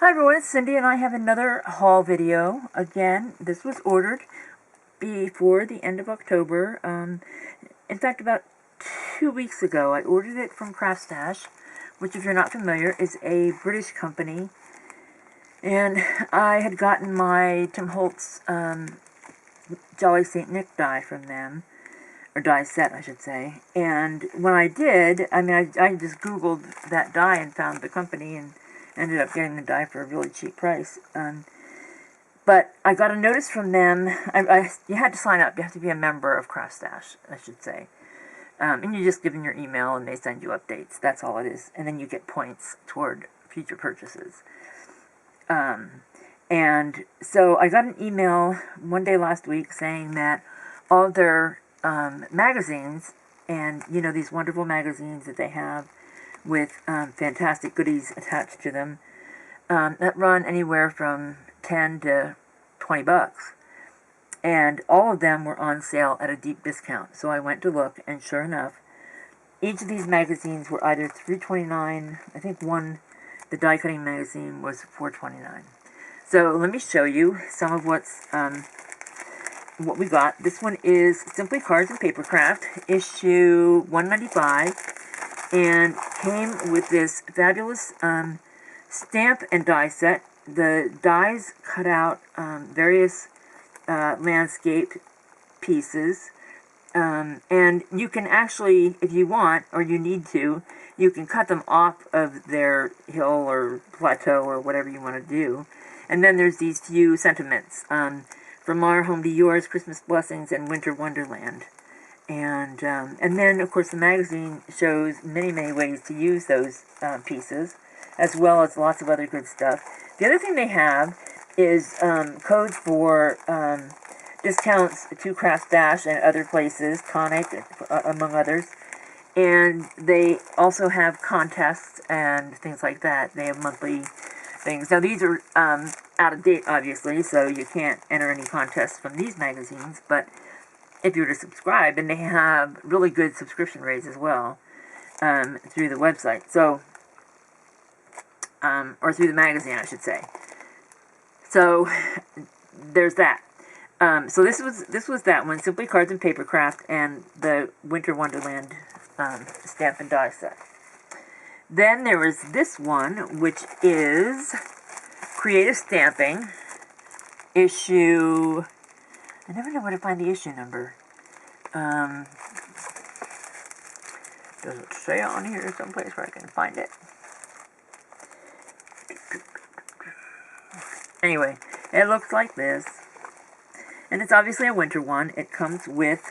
Hi everyone, it's Cindy and I have another haul video. Again, this was ordered before the end of October. In fact, about 2 weeks ago, I ordered it from CraftStash, which, if you're not familiar, is a British company. And I had gotten my Tim Holtz Jolly St. Nick die from them, or die set, I should say. And when I did, I just Googled that die and found the company and ended up getting the die for a really cheap price. But I got a notice from them. You had to sign up. You have to be a member of CraftStash, I should say. And you just give them your email and they send you updates. That's all it is. And then you get points toward future purchases. And so I got an email one day last week saying that all of their magazines, and you know, these wonderful magazines that they have with fantastic goodies attached to them, that run anywhere from 10 to 20 bucks. And all of them were on sale at a deep discount. So I went to look, and sure enough, each of these magazines were either $3.29, I think the die cutting magazine was $4.29. So let me show you some of what we got. This one is Simply Cards and Papercraft, issue 195, and came with this fabulous stamp and die set. The dies cut out various landscape pieces, and you can actually, if you want or you need to, you can cut them off of their hill or plateau or whatever you want to do. And then there's these few sentiments, from our home to yours, Christmas blessings, and winter wonderland. And then, of course, the magazine shows many, many ways to use those pieces, as well as lots of other good stuff. The other thing they have is codes for discounts to CraftStash and other places, Tonic, among others. And they also have contests and things like that. They have monthly things. Now, these are out of date, obviously, so you can't enter any contests from these magazines, but if you were to subscribe, and they have really good subscription rates as well through the website, so or through the magazine, I should say. So there's that. So this was that one, Simply Cards and Papercraft, and the Winter Wonderland stamp and die set. Then there was this one, which is Creative Stamping, issue. I never know where to find the issue number. Does it say on here someplace where I can find it? Anyway, it looks like this. And it's obviously a winter one. It comes with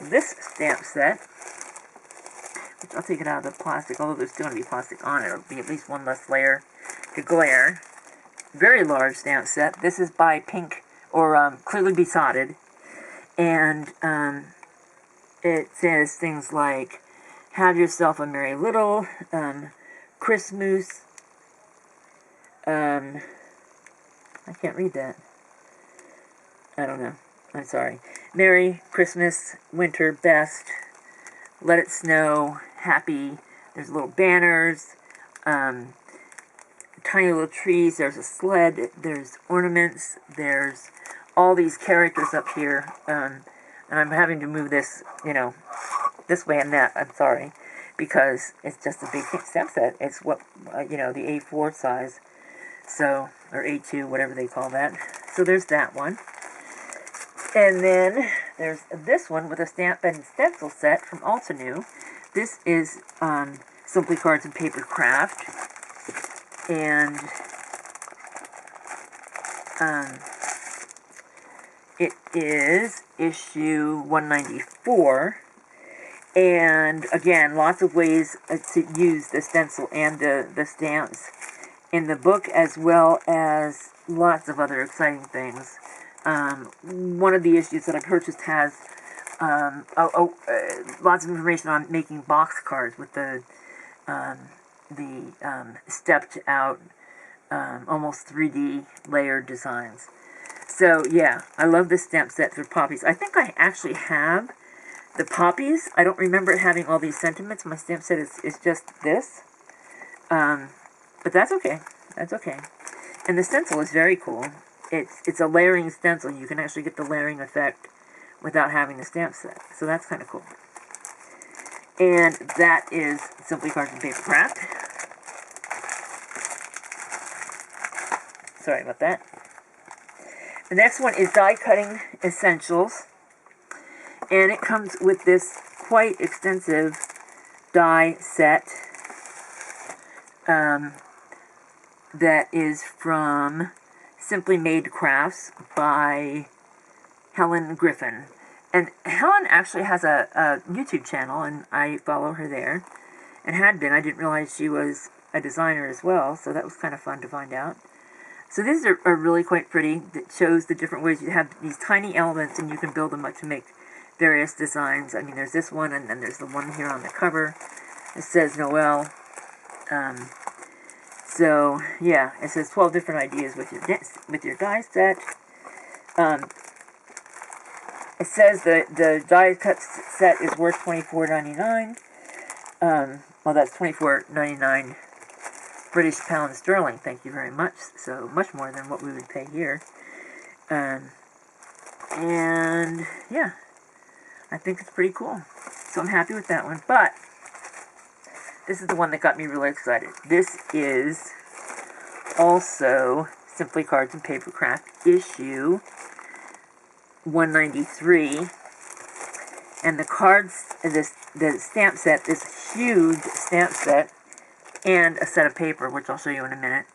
this stamp set, which I'll take it out of the plastic, although there's still going to be plastic on it. It'll be at least one less layer to glare. Very large stamp set. This is by Pink, or Clearly Besotted. And it says things like, have yourself a merry little, Christmas, I can't read that. I don't know. I'm sorry. Merry Christmas, winter best, let it snow, happy. There's little banners, tiny little trees. There's a sled. There's ornaments. There's all these characters up here. And I'm having to move this, this way and that. I'm sorry, because it's just a big stamp set. It's what, the A4 size. So, or A2, whatever they call that. So there's that one. And then there's this one with a stamp and stencil set from Altenew. This is Simply Cards and Papercraft. And it is issue 194. And again, lots of ways to use the stencil and the stamps in the book, as well as lots of other exciting things. One of the issues that I purchased has lots of information on making box cards with the stepped out, almost 3D layered designs. So yeah, I love this stamp set for poppies. I think I actually have the poppies. I don't remember having all these sentiments. My stamp set is just this. But that's okay. That's okay. And the stencil is very cool. It's a layering stencil. You can actually get the layering effect without having the stamp set. So that's kind of cool. And that is Simply Cards and Paper Craft. Sorry about that. The next one is Die Cutting Essentials. And it comes with this quite extensive die set that is from Simply Made Crafts by Helen Griffin. And Helen actually has a YouTube channel, and I follow her there. And had been. I didn't realize she was a designer as well, so that was kind of fun to find out. So these are really quite pretty. That shows the different ways you have these tiny elements, and you can build them up to make various designs. I mean, there's this one, and then there's the one here on the cover. It says Noel. So yeah, it says 12 different ideas with your die set. It says the die cut set is worth $24.99. Well, that's $24.99 British pounds sterling. Thank you very much. So much more than what we would pay here. And yeah, I think it's pretty cool. So I'm happy with that one. But this is the one that got me really excited. This is also Simply Cards and Paper Craft issue 193. And the cards, the stamp set, this huge stamp set, and a set of paper, which I'll show you in a minute,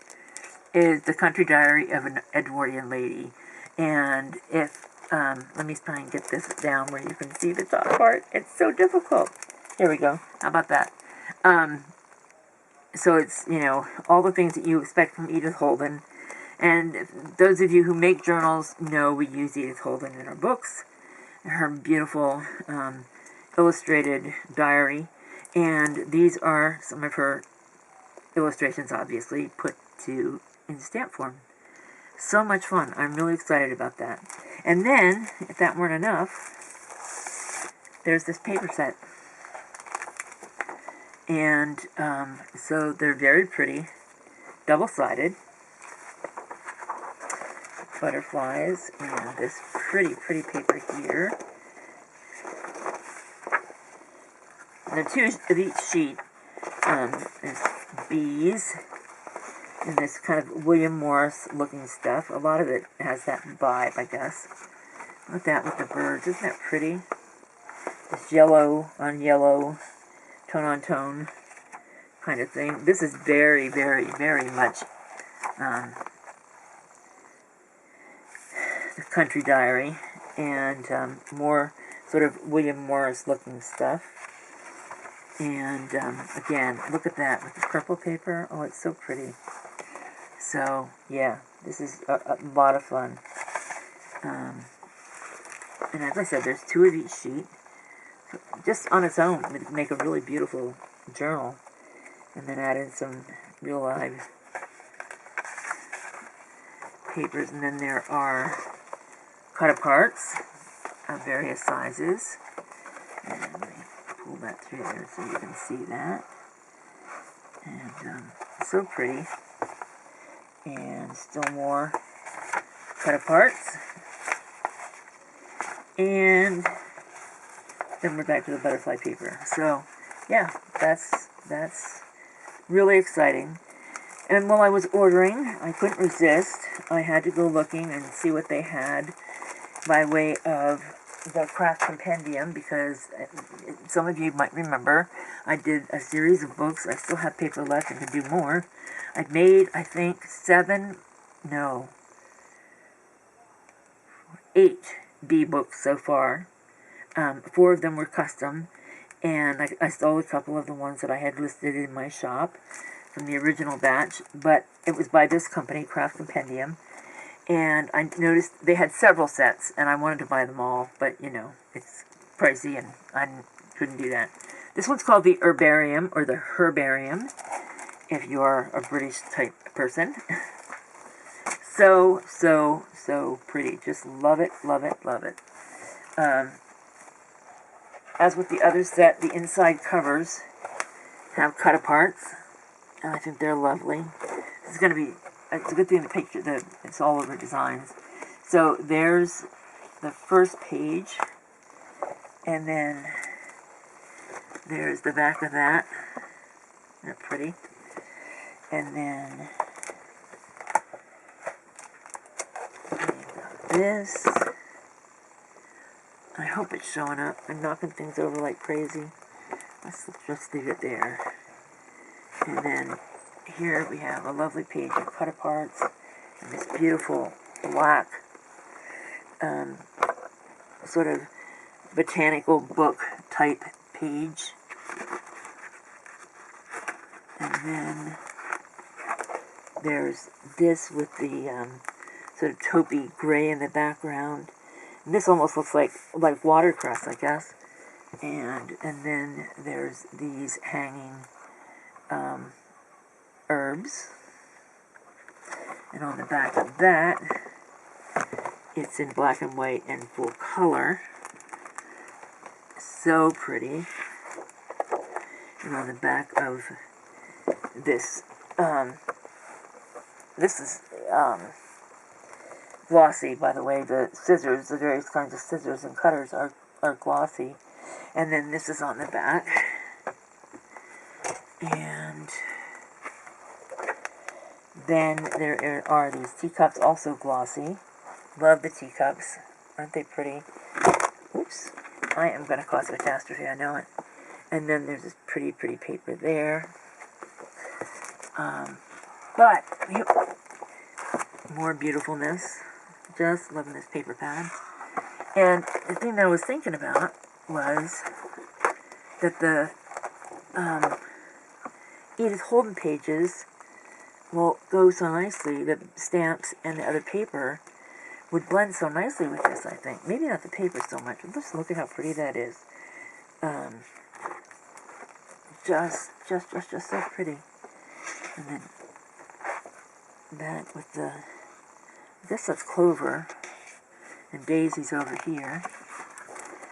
is The Country Diary of an Edwardian Lady. And if, let me try and get this down where you can see the top part. It's so difficult. Here we go. How about that? So it's, you know, all the things that you expect from Edith Holden. And those of you who make journals know we use Edith Holden in our books. Her beautiful illustrated diary. And these are some of her illustrations, obviously, put in stamp form. So much fun. I'm really excited about that. And then, if that weren't enough, there's this paper set. And so they're very pretty, double-sided butterflies, and this pretty paper here. And there are two of each sheet. There's bees, and this kind of William Morris looking stuff. A lot of it has that vibe, I guess. Look at that with the birds. Isn't that pretty? This yellow on yellow, tone on tone kind of thing. This is very much the Country Diary, and more sort of William Morris looking stuff. And again, look at that with the purple paper. Oh, it's so pretty. So yeah, this is a lot of fun. And as I said, there's two of each sheet. So just on its own, it would make a really beautiful journal. And then add in some real live papers. And then there are cut aparts of various sizes. And let me pull that through there so you can see that. And so pretty. And still more cut aparts. And then we're back to the butterfly paper. So yeah, that's really exciting. And while I was ordering, I couldn't resist. I had to go looking and see what they had by way of the Craft Compendium, because some of you might remember I did a series of books. I still have paper left and can do more. I've made, I think, 8 bee books so far. 4 of them were custom, and I stole a couple of the ones that I had listed in my shop from the original batch, but it was by this company, Craft Compendium, and I noticed they had several sets, and I wanted to buy them all, but, you know, it's pricey, and I couldn't do that. This one's called the Herbarium, or the Herbarium, if you're a British-type person. So pretty. Just love it, love it, love it. As with the other set, the inside covers have cut aparts, and I think they're lovely. This is going to be it's a good thing the picture, it's all over designs. So there's the first page, and then there's the back of that. Isn't that pretty? And then this. I hope it's showing up. I'm knocking things over like crazy. Let's just leave it there. And then here we have a lovely page of cut-aparts and this beautiful black sort of botanical book type page. And then there's this with the sort of taupey gray in the background. And this almost looks like watercress, I guess. And then there's these hanging herbs. And on the back of that, it's in black and white and full color. So pretty. And on the back of this, this is glossy, by the way. The scissors, the various kinds of scissors and cutters are glossy. And then this is on the back. And then there are these teacups, also glossy. Love the teacups. Aren't they pretty? Oops. I am going to cause a catastrophe, I know it. And then there's this pretty, pretty paper there. But more beautifulness. Just loving this paper pad. And the thing that I was thinking about was that the Edith Holden pages will go so nicely. The stamps and the other paper would blend so nicely with this, I think. Maybe not the paper so much. Just look at how pretty that is. Just so pretty. And then that with the, I guess that's clover, and daisies over here.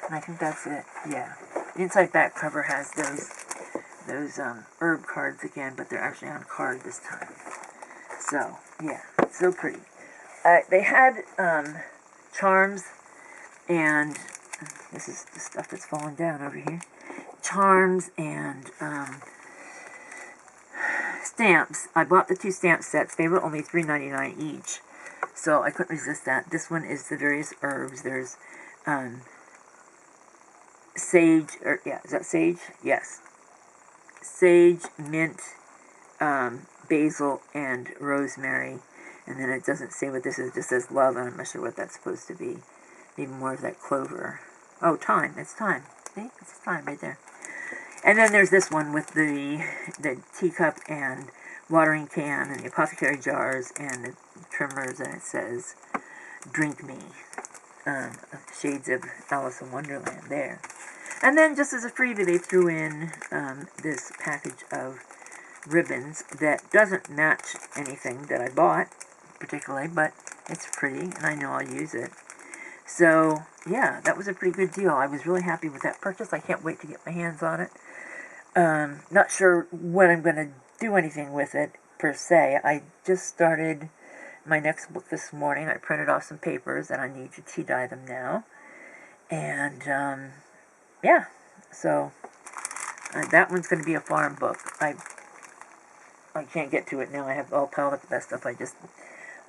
And I think that's it. Yeah. The inside back cover has those herb cards again, but they're actually on card this time. So yeah, so pretty. They had charms, and this is the stuff that's falling down over here. Charms and stamps. I bought the 2 stamp sets. They were only $3.99 each, so I couldn't resist that. This one is the various herbs. There's sage, or yeah, is that sage? Yes. Sage, mint, basil, and rosemary. And then it doesn't say what this is, it just says love, and I'm not sure what that's supposed to be. Maybe more of that clover. Oh, thyme. It's thyme. See? It's thyme right there. And then there's this one with the teacup and watering can and the apothecary jars and the trimmers, and it says, drink me. Shades of Alice in Wonderland there. And then just as a freebie, they threw in this package of ribbons that doesn't match anything that I bought particularly, but it's pretty, and I know I'll use it. So, yeah, that was a pretty good deal. I was really happy with that purchase. I can't wait to get my hands on it. Not sure when I'm going to do anything with it, per se. I just started my next book this morning. I printed off some papers, and I need to tea dye them now. And, yeah, so that one's going to be a farm book. I can't get to it now. I have all piled up with that stuff I just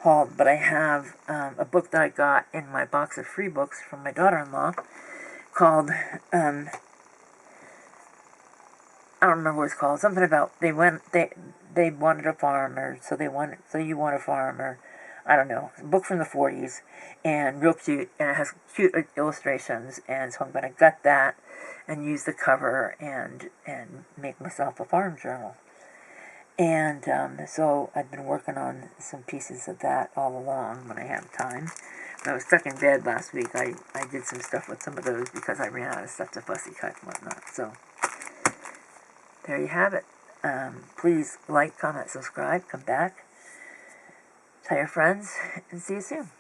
hauled. But I have a book that I got in my box of free books from my daughter-in-law called, I don't remember what it's called. Something about they wanted a farm, or so you want a farm, or I don't know. It's a book from the 40s, and real cute, and it has cute illustrations. And so I'm going to gut that and use the cover and make myself a farm journal. And so I've been working on some pieces of that all along when I have time. When I was stuck in bed last week, I did some stuff with some of those because I ran out of stuff to fussy cut and whatnot. So there you have it. Please like, comment, subscribe, come back, tell your friends, and see you soon.